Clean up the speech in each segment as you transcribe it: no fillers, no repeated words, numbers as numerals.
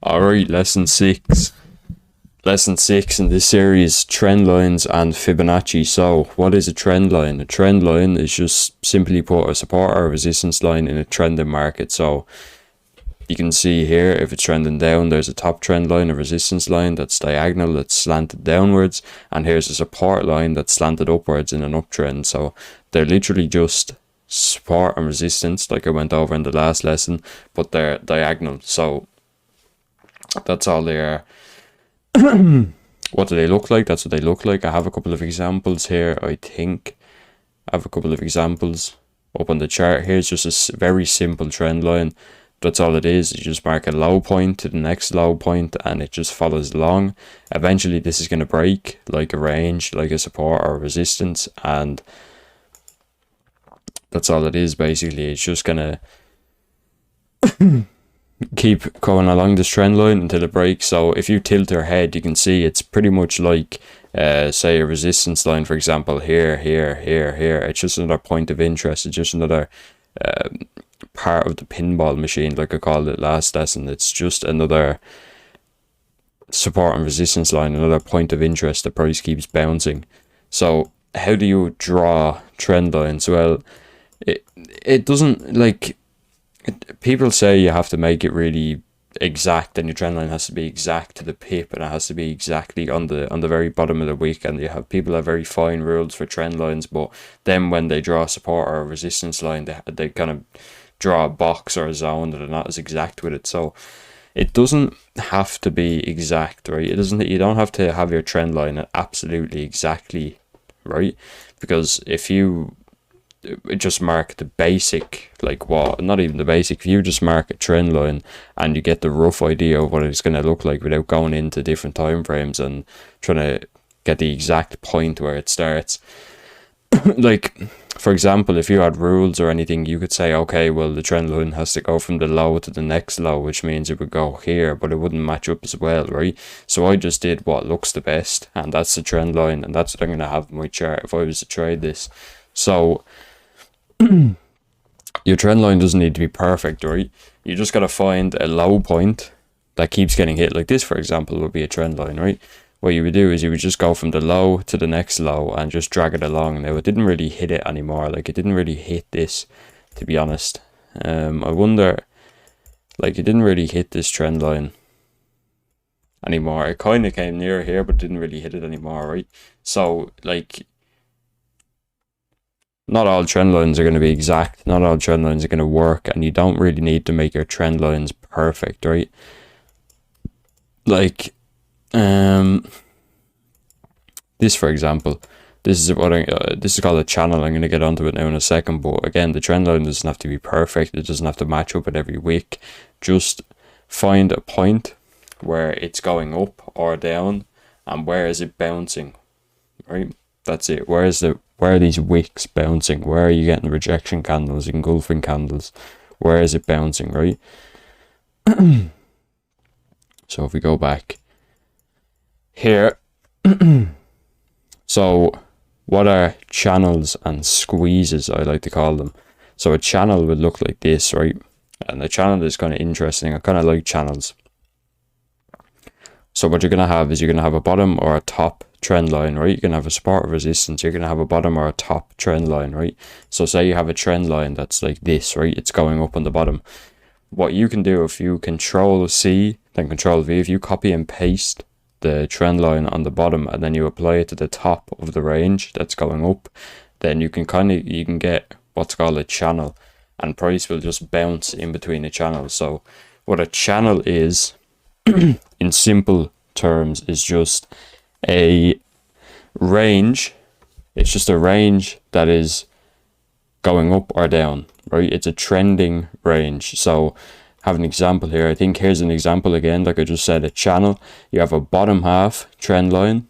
Alright, lesson 6. Lesson 6 in this series, trend lines and Fibonacci. So, what is a trend line? A trend line is just simply put a support or a resistance line in a trending market. So, you can see here, if it's trending down, there's a top trend line, a resistance line that's diagonal, that's slanted downwards, and here's a support line that's slanted upwards in an uptrend. So, they're literally just support and resistance, like I went over in the last lesson, but they're diagonal. So, that's all they are. What do they look like? That's what they look like. I have a couple of examples here. I think I have a couple of examples up on the chart. Here's just a very simple trend line. That's all it is. You just mark a low point to the next low point and it just follows along. Eventually this is going to break like a range, like a support or a resistance, and that's all it is basically. It's just going to keep going along this trend line until it breaks. So if you tilt your head, you can see it's pretty much like say a resistance line, for example, here. It's just another point of interest. It's just another part of the pinball machine, like I called it last lesson. It's just another support and resistance line, another point of interest. The price keeps bouncing. So how do you draw trend lines? Well, it doesn't, like, people say you have to make it really exact, and your trend line has to be exact to the pip, and it has to be exactly on the very bottom of the wick. And you have people have very fine rules for trend lines, but then when they draw a support or a resistance line, they kind of draw a box or a zone that are not as exact with it. So it doesn't have to be exact, right? You don't have to have your trend line absolutely exactly right, because if you just mark the basic, like, what, not even the basic, if you just mark a trend line and you get the rough idea of what it's going to look like without going into different time frames and trying to get the exact point where it starts. Like, for example, if you had rules or anything, you could say, okay, well, the trend line has to go from the low to the next low, which means it would go here, but it wouldn't match up as well, right? So I just did what looks the best, and that's the trend line, and that's what I'm going to have in my chart if I was to trade this. So your trend line doesn't need to be perfect, right? You just got to find a low point that keeps getting hit. Like this, for example, would be a trend line, right? What you would do is you would just go from the low to the next low and just drag it along. Now, it didn't really hit it anymore. Like, it didn't really hit this, to be honest. I wonder, like, it didn't really hit this trend line anymore. It kind of came near here, but didn't really hit it anymore, right? So, like, not all trend lines are going to be exact. Not all trend lines are going to work, and you don't really need to make your trend lines perfect, right? Like, this, for example, this is called a channel. I'm going to get onto it now in a second, but again, the trend line doesn't have to be perfect. It doesn't have to match up at every wick. Just find a point where it's going up or down, and where is it bouncing, right? That's it. Where are these wicks bouncing? Where are you getting rejection candles, engulfing candles? Where is it bouncing, right? So if we go back here, so what are channels and squeezes, I like to call them. So a channel would look like this, right? And the channel is kind of interesting. I kind of like channels. So what you're going to have is you're going to have a bottom or a top trend line, right? You're going to have a support or resistance. You're going to have a bottom or a top trend line, right? So say you have a trend line that's like this, right? It's going up on the bottom. What you can do, if you Control C, then Control V, if you copy and paste the trend line on the bottom and then you apply it to the top of the range that's going up, then you can get what's called a channel, and price will just bounce in between the channels. So what a channel is, in simple terms, is just a range. It's just a range that is going up or down, right? It's a trending range. So have an example here. I think here's an example again, like I just said, a channel. You have a bottom half trend line,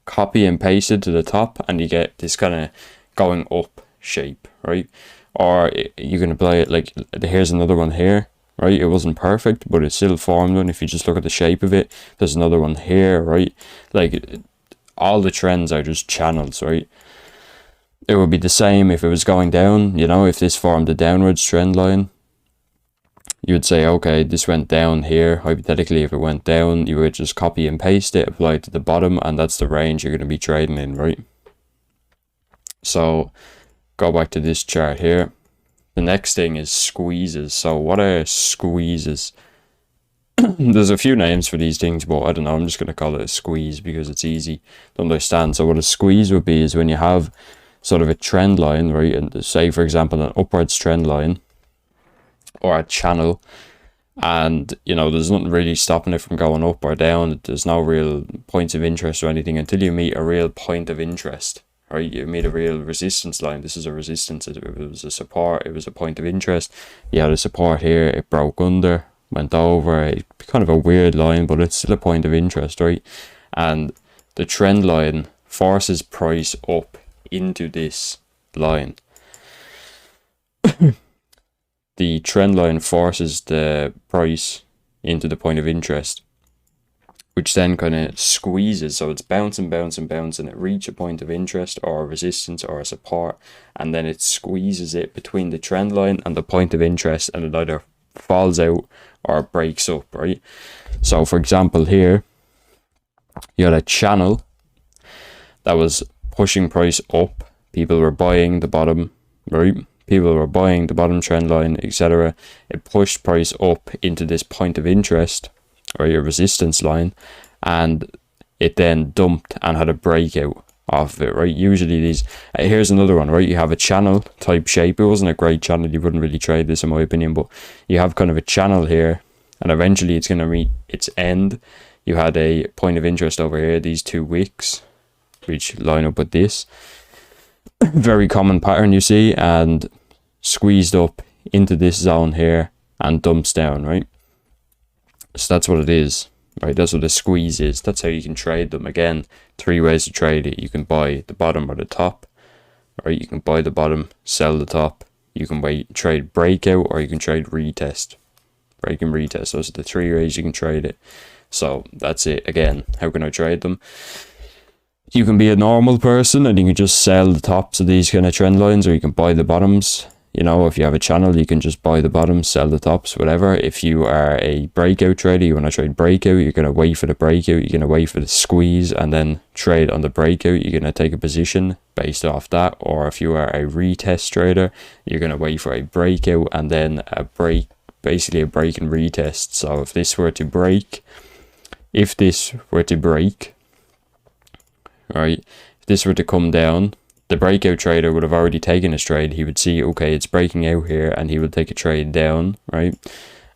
copy and paste it to the top, and you get this kind of going up shape, right? Or you can apply it like, here's another one here, right? It wasn't perfect, but it still formed one. If you just look at the shape of it, there's another one here, right? Like, all the trends are just channels, right? It would be the same if it was going down, you know, if this formed a downwards trend line, you would say, okay, this went down here. Hypothetically, if it went down, you would just copy and paste it, apply it to the bottom, and that's the range you're going to be trading in, right? So go back to this chart here. The next thing is squeezes. So what are squeezes? There's a few names for these things, but I don't know, I'm just going to call it a squeeze because it's easy to understand. So what a squeeze would be is when you have sort of a trend line, right? And say, for example, an upwards trend line or a channel, and you know, there's nothing really stopping it from going up or down. There's no real points of interest or anything until you meet a real point of interest, right? You meet a real resistance line. This is a resistance. It was a support. It was a point of interest. You had a support here. It broke under, went over. It's kind of a weird line, but it's still a point of interest, right? And the trend line forces price up into this line. The trend line forces the price into the point of interest, which then kind of squeezes. So it's bouncing. It reaches a point of interest or a resistance or a support, and then it squeezes it between the trend line and the point of interest, and it either falls out or breaks up, right? So for example, here you had a channel that was pushing price up. People were buying the bottom, right? People were buying the bottom trend line, etc. It pushed price up into this point of interest or your resistance line, and it then dumped and had a breakout off of it, right? Usually these, here's another one, right? You have a channel type shape. It wasn't a great channel. You wouldn't really trade this in my opinion, but you have kind of a channel here, and eventually it's going to meet its end. You had a point of interest over here, these two wicks, which line up with this. Very common pattern you see, and squeezed up into this zone here and dumps down, right? So that's what it is, right? That's what a squeeze is. That's how you can trade them. Again, 3 ways to trade it. You can buy the bottom or the top, right? You can buy the bottom, sell the top. You can trade breakout, or you can trade retest. Break and retest. Those are the 3 ways you can trade it. So that's it. Again, how can I trade them? You can be a normal person and you can just sell the tops of these kind of trend lines, or you can buy the bottoms. You know, if you have a channel, you can just buy the bottoms, sell the tops, whatever. If you are a breakout trader, you want to trade breakout, you're going to wait for the breakout, you're going to wait for the squeeze and then trade on the breakout. You're going to take a position based off that. Or if you are a retest trader, you're going to wait for a breakout and then a break, basically a break and retest. So if this were to break, right, if this were to come down, the breakout trader would have already taken his trade. He would see, okay, it's breaking out here, and he would take a trade down, right?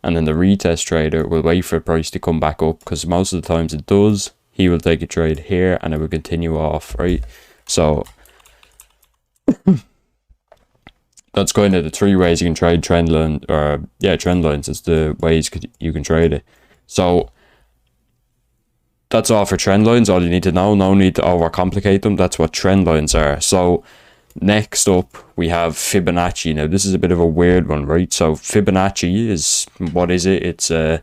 And then the retest trader will wait for the price to come back up, because most of the times it does. He will take a trade here and it will continue off, right? So that's kind of the 3 ways you can trade trend line, or trend lines. It's the ways you can trade it. So that's all for trend lines. All you need to know. No need to overcomplicate them. That's what trend lines are. So next up we have Fibonacci. Now this is a bit of a weird one, right? So Fibonacci is, what is it? It's the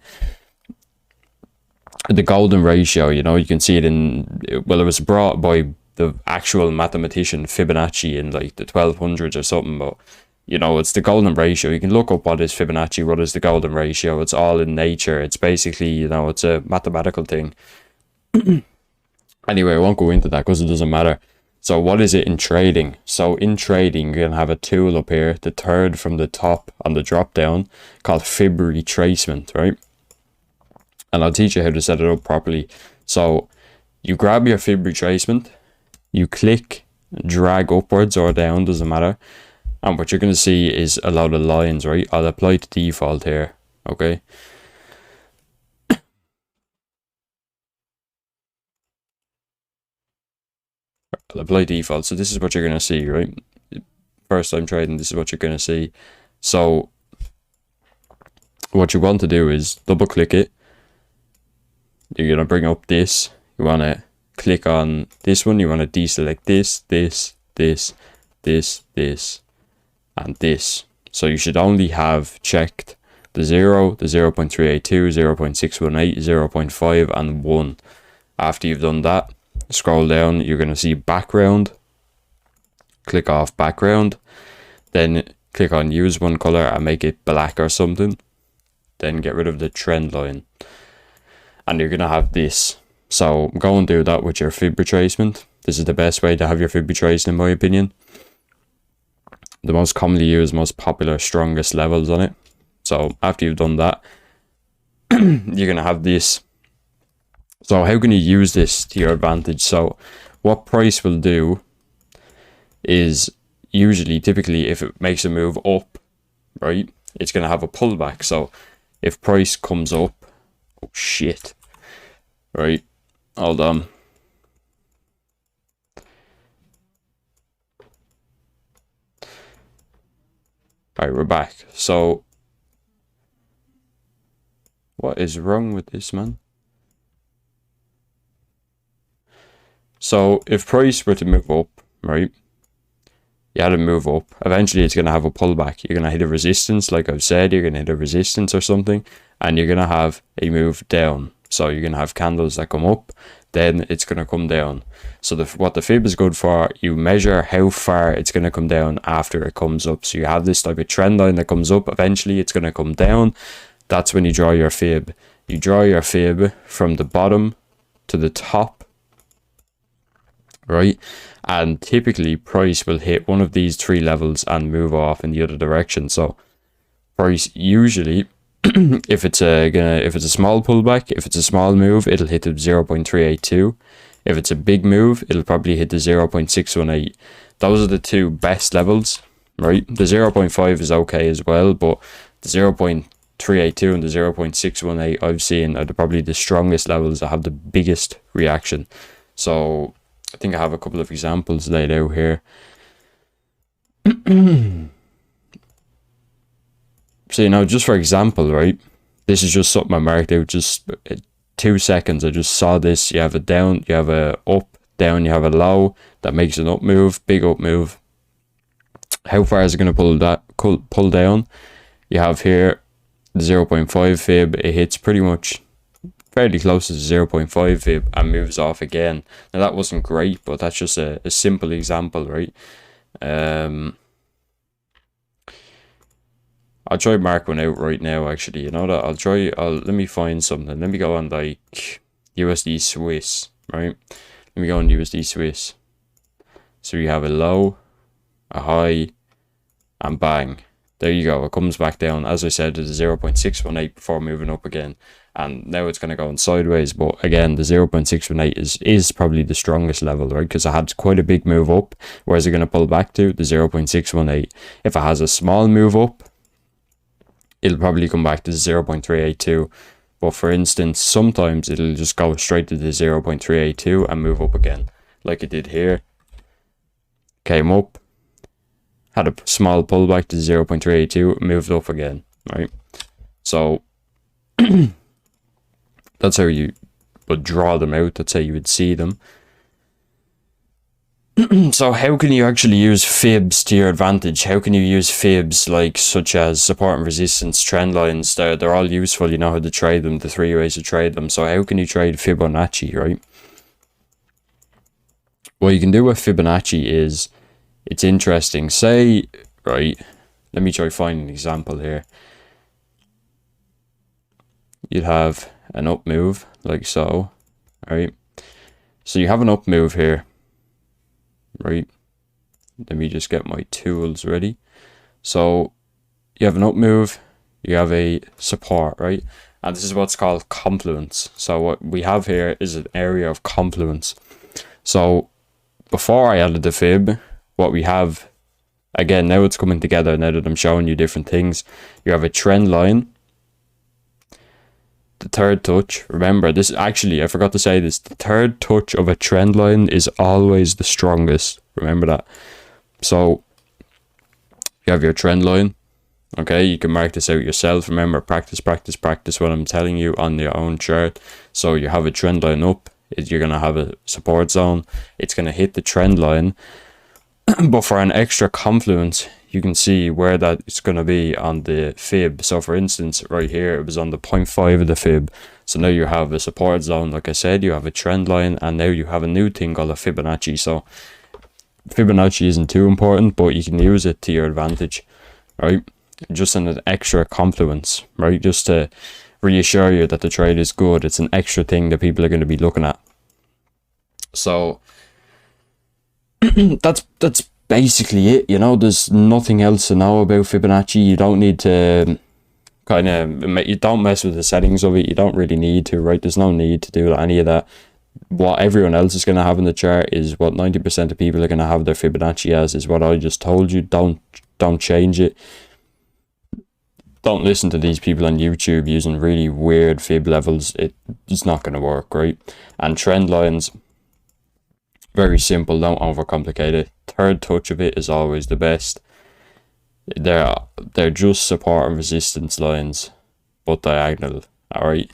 golden ratio. You know, you can see it in, well, it was brought by the actual mathematician Fibonacci in like the 1200s or something, but you know, it's the golden ratio. You can look up what is Fibonacci, what is the golden ratio. It's all in nature. It's basically, you know, it's a mathematical thing. Anyway, I won't go into that because it doesn't matter. So what is it in trading? So in trading, you're going to have a tool up here, the third from the top on the drop down, called Fib retracement, right? And I'll teach you how to set it up properly. So you grab your Fib retracement, you click, drag upwards or down, doesn't matter. And what you're going to see is a lot of lines, right? I'll apply to default here, okay? I'll apply default. So this is what you're going to see, right? First time trading, this is what you're going to see. So what you want to do is double click it. You're going to bring up this. You want to click on this one. You want to deselect this, and this. So you should only have checked the 0, the 0.382, 0.618, 0.5, and 1. After you've done that, scroll down, you're going to see background. Click off background. Then click on use one color and make it black or something. then get rid of the trend line, and you're going to have this. So go and do that with your fib retracement. This is the best way to have your fib retraced in my opinion. The most commonly used, most popular, strongest levels on it. So after you've done that, you're going to have this. So how can you use this to your advantage? So what price will do is usually, typically, if it makes a move up, right, it's going to have a pullback. So if price comes up, oh shit, right, hold on. Alright, we're back. So what is wrong with this, man? So if price were to move up, right, you had to move up, eventually it's going to have a pullback. You're going to hit a resistance, like I've said, you're going to hit a resistance or something, and you're going to have a move down. So you're going to have candles that come up, then it's going to come down. So what the fib is good for, you measure how far it's going to come down after it comes up. So you have this type of trend line that comes up, eventually it's going to come down. That's when you draw your fib. You draw your fib from the bottom to the top, right? And typically price will hit one of these three levels and move off in the other direction. So price usually, if it's a small pullback, if it's a small move, it'll hit the 0.382. If it's a big move, it'll probably hit the 0.618. Those are the two best levels, right? The 0.5 is okay as well, but the 0.382 and the 0.618 I've seen are probably the strongest levels that have the biggest reaction. So I think I have a couple of examples laid out here. So, you know, just for example, right, this is just something I marked out, just 2 seconds. I just saw this. You have a down, you have a up, down, you have a low that makes an up move, big up move. How far is it going to pull down? You have here the 0.5 fib. It hits pretty much fairly close to the 0.5 fib and moves off again. Now that wasn't great, but that's just a simple example, right? I'll try mark one out right now, actually. You know that? Let me find something. Let me go on like USD Swiss, right? Let me go on USD Swiss. So you have a low, a high, and bang. There you go. It comes back down, as I said, to the 0.618 before moving up again. And now it's going to go on sideways. But again, the 0.618 is probably the strongest level, right? Because it had quite a big move up. Where's it going to pull back to? The 0.618. If it has a small move up, it'll probably come back to 0.382. But for instance, sometimes it'll just go straight to the 0.382 and move up again, like it did here. Came up, had a small pullback to 0.382, moved up again, right? So that's how you would draw them out. That's how you would see them. So how can you actually use fibs to your advantage? How can you use fibs like such as support and resistance, trend lines? They're all useful. You know how to trade them, the 3 ways to trade them. So how can you trade Fibonacci, right? What you can do with Fibonacci is, it's interesting. Say, right, let me try find an example here. You'd have an up move like so, right? So you have an up move here. Right, let me just get my tools ready. So you have an up move, you have a support, right? And this is what's called confluence. So what we have here is an area of confluence. So before I added the fib, what we have, again, now it's coming together, now that I'm showing you different things. You have a trend line. The third touch, remember this, actually I forgot to say this, the third touch of a trend line is always the strongest, remember that. So you have your trend line, okay, you can mark this out yourself. Remember, practice what I'm telling you on your own chart. So you have a trend line up, you're going to have a support zone, it's going to hit the trend line. But for an extra confluence, you can see where that is going to be on the fib. So for instance, right here, it was on the 0.5 of the fib. So now you have a support zone, like I said, you have a trend line, and now you have a new thing called a Fibonacci. So Fibonacci isn't too important, but you can use it to your advantage, right? just an extra confluence, right? Just to reassure you that the trade is good. It's an extra thing that people are going to be looking at. So that's basically it. You know, there's nothing else to know about Fibonacci. You don't need to you don't mess with the settings of it. You don't really need to, right? There's no need to do any of that. What everyone else is going to have in the chart is what 90% of people are going to have their Fibonacci as, is what I just told you. Don't change it. Don't listen to these people on YouTube using really weird fib levels. It's not going to work, right? And trend lines, very simple. Don't overcomplicate it. Third touch of it is always the best. They're just support and resistance lines, but diagonal. All right.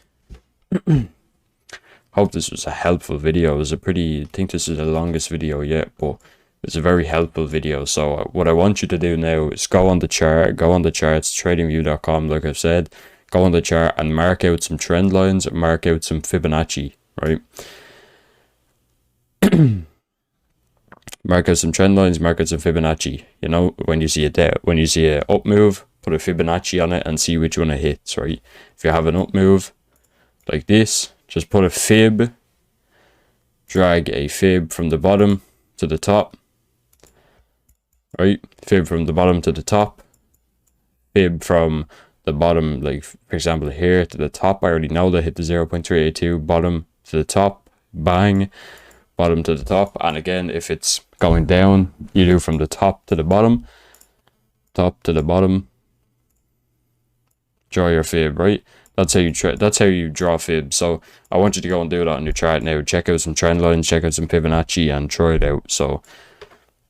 Hope this was a helpful video. I think this is the longest video yet, but it's a very helpful video. So what I want you to do now is go on the chart, tradingview.com, like I've said, go on the chart and mark out some trend lines, mark out some Fibonacci, right? Mark out some trend lines, mark out some Fibonacci. You know, when you see a up move, put a Fibonacci on it and see which one it hits, right? If you have an up move like this, just put a fib, drag a fib from the bottom to the top, right? Fib from the bottom to the top, fib from the bottom, like for example here to the top. I already know that hit the 0.382, bottom to the top, bang, bottom to the top. And again, if it's going down, you do from the top to the bottom, draw your fib, right? That's how you draw fibs. So I want you to go and do that on your chart now. Check out some trend lines, check out some Fibonacci, and try it out. So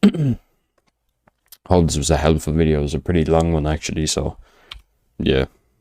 hope this was a helpful video. It was a pretty long one actually, so yeah.